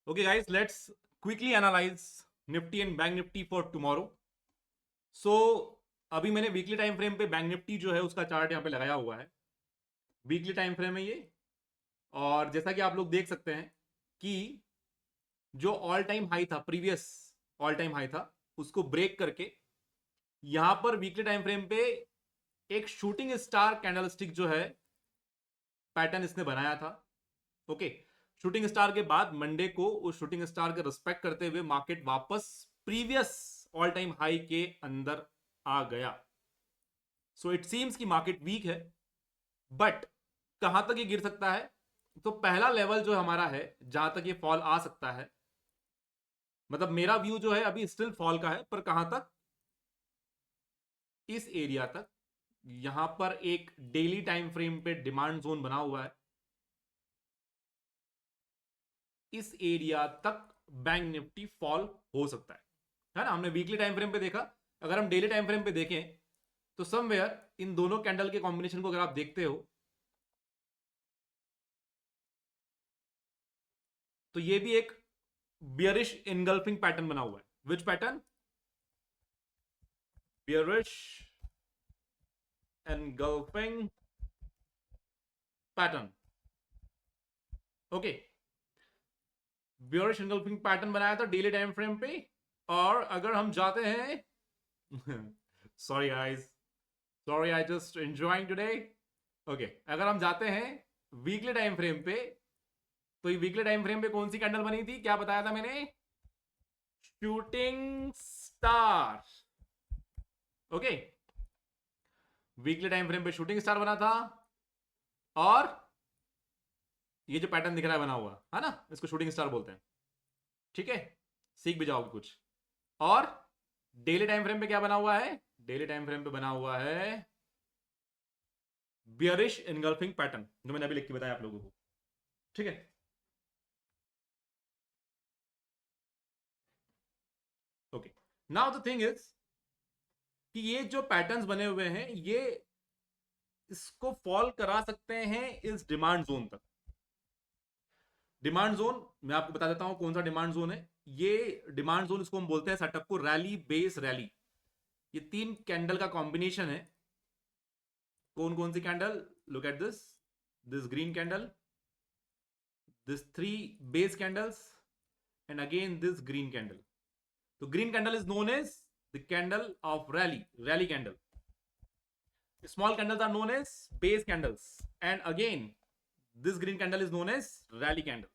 Okay, guys, let's quickly analyze Nifty and Bank Nifty for tomorrow. So अभी मैंने weekly time frame पे bank Nifty जो है उसका चार्ट यहाँ पे लगाया हुआ है. वीकली टाइम फ्रेम है ये, और जैसा कि आप लोग देख सकते हैं कि जो ऑल टाइम हाई था, प्रीवियस ऑल टाइम हाई था, उसको ब्रेक करके यहां पर वीकली टाइम फ्रेम पे एक शूटिंग स्टार कैंडलस्टिक जो है पैटर्न इसने बनाया था. ओके, शूटिंग स्टार के बाद मंडे को उस शूटिंग स्टार के रिस्पेक्ट करते हुए मार्केट वापस प्रीवियस ऑल टाइम हाई के अंदर आ गया. सो इट सीम्स कि मार्केट वीक है, बट कहां तक ये गिर सकता है? तो पहला लेवल जो हमारा है जहां तक ये फॉल आ सकता है, मतलब मेरा व्यू जो है अभी स्टिल फॉल का है, पर कहां तक? इस एरिया तक. यहां पर एक डेली टाइम फ्रेम पे डिमांड जोन बना हुआ है. इस एरिया तक बैंक निफ्टी फॉल हो सकता है ना. हमने वीकली टाइम फ्रेम पे देखा, अगर हम डेली टाइम फ्रेम पे देखें तो समवेयर इन दोनों कैंडल के कॉम्बिनेशन को अगर आप देखते हो तो ये भी एक बियरिश इनगल्फिंग पैटर्न बना हुआ है. Which pattern? Bearish engulfing pattern. Okay, bearish engulfing pattern बनाया था डेली टाइम फ्रेम पे. और अगर हम जाते हैं sorry guys, sorry, I just enjoying today. Okay, अगर हम जाते हैं वीकली टाइम फ्रेम पे, तो ये वीकली टाइम फ्रेम पे कौन सी कैंडल बनी थी? क्या बताया था मैंने? Shooting star. Okay, weekly time frame पे शूटिंग स्टार बना था, और ये जो पैटर्न दिख रहा है बना हुआ है ना, इसको शूटिंग स्टार बोलते हैं. ठीक है, सीख भी जाओगे कुछ. और डेली टाइम फ्रेम पे क्या बना हुआ है? डेली टाइम फ्रेम पे बना हुआ है बियरिश इनगल्फिंग पैटर्न, जो मैंने अभी लिख के बताया आप लोगों को. ठीक है, okay. Now the thing is कि ये जो पैटर्न्स बने हुए हैं ये इसको फॉल करा सकते हैं इस डिमांड जोन तक. डिमांड जोन मैं आपको बता देता हूं कौन सा डिमांड जोन है. ये डिमांड जोन, इसको हम बोलते हैं सेटअप को रैली बेस रैली. ये तीन कैंडल का कॉम्बिनेशन है. कौन कौन सी candle? Look at this. This green candle, this three base candles, and again this green candle. तो green candle is known as the candle of rally, rally candle. Small candles are known as base candles, and again this green candle is known as rally candle.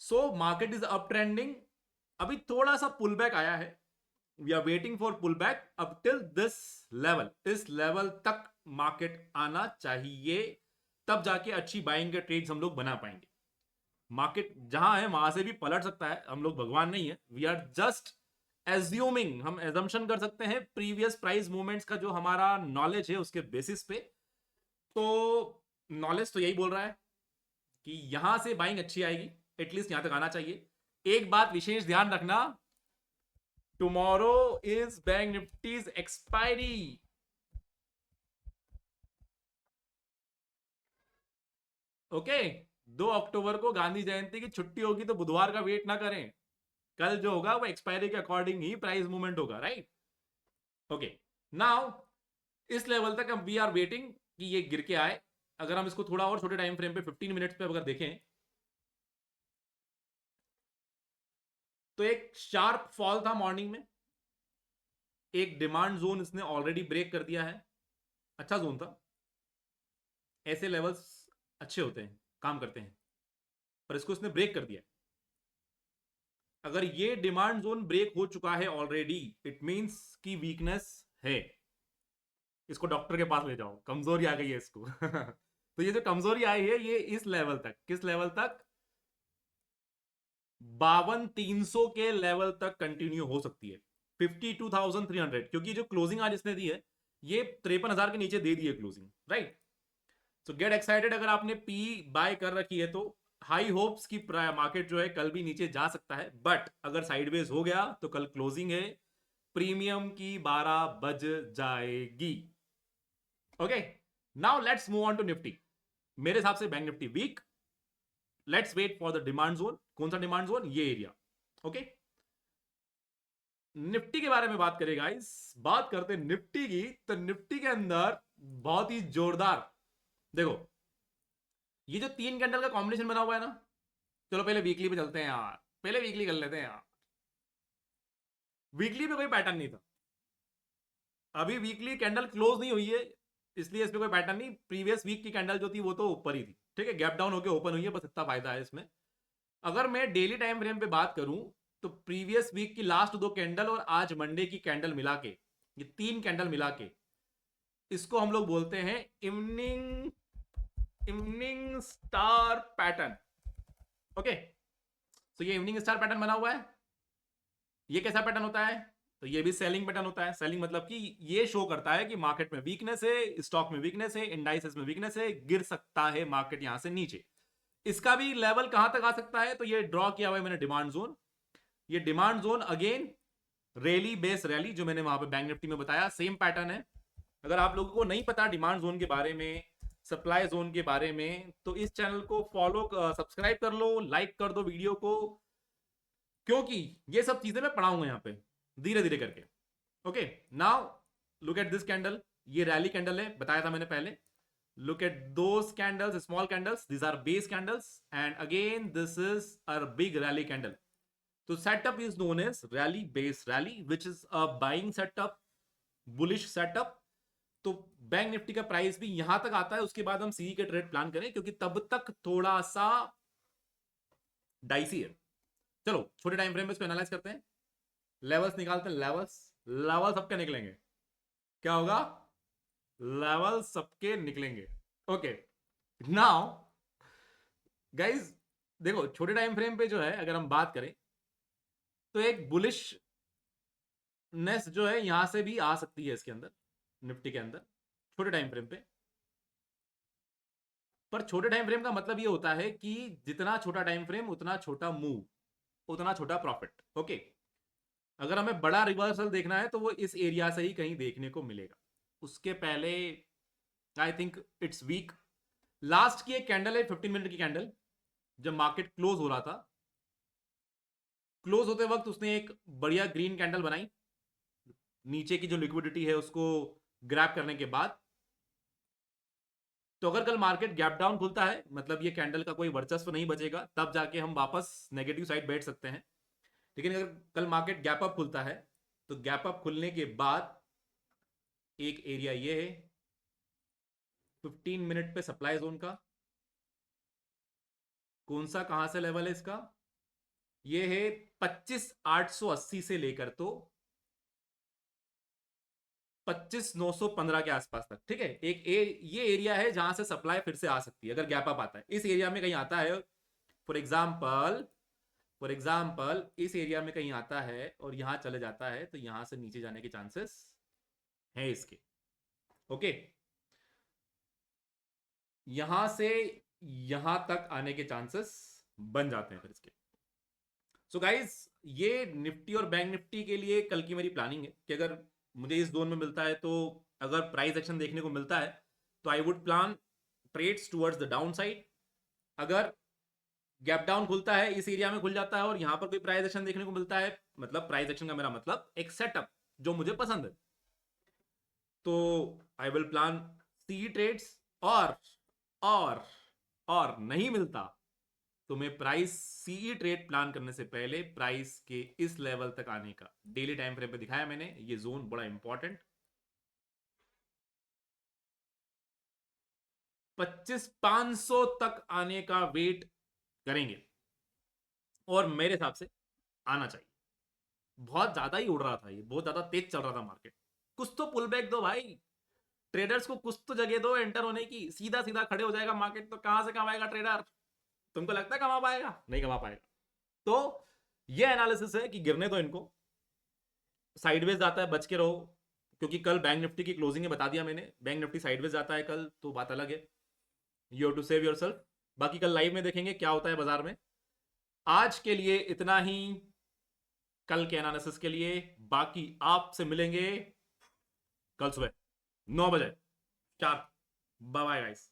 So market is uptrending. अभी थोड़ा सा पुल back आया है. We are waiting for pull back up till this level. इस लेवल तक market आना चाहिए, तब जाके अच्छी बाइंग के ट्रेड्स हम लोग बना पाएंगे. मार्केट जहां है वहां से भी पलट सकता है, हम लोग भगवान नहीं है. वी आर जस्ट एज्यूमिंग, हम एजम्पशन कर सकते हैं प्रीवियस प्राइस मूवमेंट्स का जो हमारा नॉलेज है उसके बेसिस पे. तो नॉलेज तो यही बोल रहा है कि यहां से बाइंग अच्छी आएगी, एटलीस्ट यहां तक आना चाहिए. एक बात विशेष ध्यान रखना, tomorrow is bank Nifty's expiry. Okay, 2 अक्टूबर को गांधी जयंती की छुट्टी होगी, तो बुधवार का वेट ना करें. कल जो होगा वो एक्सपायरी के अकॉर्डिंग ही प्राइस मूवमेंट होगा, राइट? ओके, नाउ इस लेवल तक हम वी आर वेटिंग कि ये गिर के आए. अगर हम इसको थोड़ा और छोटे टाइम फ्रेम पे 15 मिनट्स पे अगर देखें तो एक शार्प फॉल था मॉर्निंग में. एक डिमांड जोन इसने ऑलरेडी ब्रेक कर दिया है. अच्छा जोन था. ऐसे लेवल्स अच्छे होते हैं, काम करते हैं, पर इसको इसने ब्रेक कर दिया. अगर ये डिमांड जोन ब्रेक हो चुका है ऑलरेडी, इट मींस की वीकनेस है. इसको डॉक्टर के पास ले जाओ, कमजोरी आ गई है इसको. तो ये जो कमजोरी आई है ये इस लेवल तक, किस लेवल तक? 52,300 के लेवल तक कंटिन्यू हो सकती है. 52,300, क्योंकि जो क्लोजिंग आज इसने दी है ये 53,000 के नीचे दे दी है क्लोजिंग, राइट? सो गेट एक्साइटेड. अगर आपने पी बाय कर रखी है तो हाई होप्स की मार्केट जो है कल भी नीचे जा सकता है, बट अगर साइडवेज हो गया तो कल क्लोजिंग है, प्रीमियम की 12 बज जाएगी. Okay, now let's move on to Nifty. मेरे हिसाब से bank Nifty weak. Let's wait for the demand zone. कौन सा डिमांड जोन? ये एरिया. ओके, निफ्टी के बारे में बात करें गाइस. बात करते हैं निफ्टी की. तो निफ्टी के अंदर बहुत ही जोरदार, देखो ये जो 3 कैंडल का कॉम्बिनेशन बना हुआ है ना. चलो पहले वीकली पे चलते हैं यार, पहले वीकली कर लेते हैं यार. वीकली पे कोई पैटर्न नहीं था. अभी वीकली कैंडल क्लोज नहीं हुई है, इसलिए इसमें कोई पैटर्न नहीं. प्रीवियस वीक की कैंडल जो थी वो तो ऊपर ही थी. ठीक है, गैप डाउन होकर ओपन हुई है, बस इतना फायदा है इसमें. अगर मैं डेली टाइम फ्रेम पे बात करूं तो प्रीवियस वीक की लास्ट 2 कैंडल और आज मंडे की कैंडल मिला के, ये 3 कैंडल मिला के, इसको हम लोग बोलते हैं evening evening star pattern. Okay, तो ये इवनिंग स्टार पैटर्न बना हुआ है. ये कैसा पैटर्न होता है? तो ये भी सेलिंग पैटर्न होता है. सेलिंग मतलब कि ये शो करता है कि मार्केट में वीकनेस है, स्टॉक में वीकनेस है, इंडाइसेस में वीकनेस है, गिर सकता है मार्केट यहां से नीचे. इसका भी लेवल कहां तक आ सकता है? तो ये ड्रॉ किया हुआ है मैंने डिमांड जोन. ये demand zone again rally base rally, जो मैंने वहां पे बैंक निफ्टी में बताया, सेम पैटर्न है. अगर आप लोगों को नहीं पता डिमांड जोन के बारे में, सप्लाई जोन के बारे में, तो इस चैनल को फॉलो सब्सक्राइब कर लो, लाइक कर दो वीडियो को, क्योंकि ये सब चीजें मैं पढ़ाऊंगा यहाँ पे धीरे धीरे करके. Okay, now look at this candle. ये रैली कैंडल है, बताया था मैंने पहले. Look at those candles, small candles, these are base candles, and again this is a big rally candle. So setup is known as rally base rally, which is a buying setup, bullish setup. तो bank Nifty का price भी यहां तक आता है, उसके बाद हम सीई के ट्रेड प्लान करें, क्योंकि तब तक थोड़ा सा डाइसी है. चलो छोटे टाइम फ्रेम में इसको एनालाइज करते हैं. लेवल्स निकालते हैं. लेवल्स लेवल सबके निकलेंगे. क्या होगा? लेवल सबके निकलेंगे. ओके, नाउ गाइज देखो, छोटे टाइम फ्रेम पे जो है अगर हम बात करें तो एक बुलिशनेस जो है यहां से भी आ सकती है इसके अंदर, निफ्टी के अंदर, छोटे टाइम फ्रेम पे. पर छोटे टाइम फ्रेम का मतलब ये होता है कि जितना छोटा टाइम फ्रेम उतना छोटा मूव, उतना छोटा प्रॉफिट. ओके, अगर हमें बड़ा रिवर्सल देखना है तो वो इस एरिया से ही कहीं देखने को मिलेगा. उसके पहले I think it's weak. Last की एक कैंडल है 15 मिनट की कैंडल, जब मार्केट क्लोज हो रहा था. क्लोज होते वक्त उसने एक बढ़िया ग्रीन कैंडल बनाई, नीचे की जो लिक्विडिटी है उसको ग्रैब करने के बाद. तो अगर कल मार्केट गैप डाउन खुलता है, मतलब ये कैंडल का कोई वर्चस्व नहीं बचेगा, तब जाके हम वापस नेगेटिव साइड बैठ सकते हैं. लेकिन अगर कल मार्केट गैप अप खुलता है, तो गैप अप खुलने के बाद एक एरिया ये है 15 मिनट पे सप्लाई जोन का. कौन सा, कहां से लेवल है इसका? ये है 25,880 से लेकर तो 25,915 के आसपास तक. ठीक है, ये एरिया है जहां से सप्लाई फिर से आ सकती है अगर गैप अप आता है. इस एरिया में कहीं आता है, फॉर एग्जाम्पल इस एरिया में कहीं आता है और यहां चले जाता है, तो यहां से नीचे जाने के चांसेस हैं इसके. ओके, यहां से यहां तक आने के चांसेस बन जाते हैं फिर इसके. सो गाइज, ये निफ्टी और बैंक निफ्टी के लिए कल की मेरी प्लानिंग है कि अगर मुझे इस जोन में मिलता है, तो अगर प्राइस एक्शन देखने को मिलता है, तो I would plan trades towards the downside. अगर गैप डाउन खुलता है, इस एरिया में खुल जाता है और यहां पर कोई प्राइस एक्शन देखने को मिलता है, मतलब प्राइस एक्शन का मेरा मतलब एक सेटअप जो मुझे पसंद है, तो I will plan see trades. और और नहीं मिलता तो मैं प्राइस सीई ट्रेड प्लान करने से पहले प्राइस के इस लेवल तक आने का, डेली टाइम फ्रेम पे दिखाया मैंने, ये जोन बड़ा इंपॉर्टेंट, 25,500 तक आने का वेट करेंगे. और मेरे हिसाब से आना चाहिए. बहुत ज्यादा ही उड़ रहा था, ये बहुत ज्यादा तेज चल रहा था मार्केट. कुछ तो पुल बैक दो भाई, ट्रेडर्स को कुछ तो जगह दो एंटर होने की. सीधा सीधा खड़े हो जाएगा मार्केट तो कहां से कमाएगा ट्रेडर? तुमको लगता है कमा पाएगा? नहीं कमा पाएगा. तो ये एनालिसिस है कि गिरने दो इनको, साइडवेज जाता है बच के रहो, क्योंकि कल बैंक निफ्टी की क्लोजिंग में बता दिया मैंने, बैंक निफ्टी साइडवेज जाता है कल तो बात अलग है. You have to save yourself. बाकी कल लाइव में देखेंगे क्या होता है बाजार में. आज के लिए इतना ही, कल के एनालिसिस के लिए. बाकी आपसे मिलेंगे कल सुबह 9 बजे. 4 बाय बाय गाइस.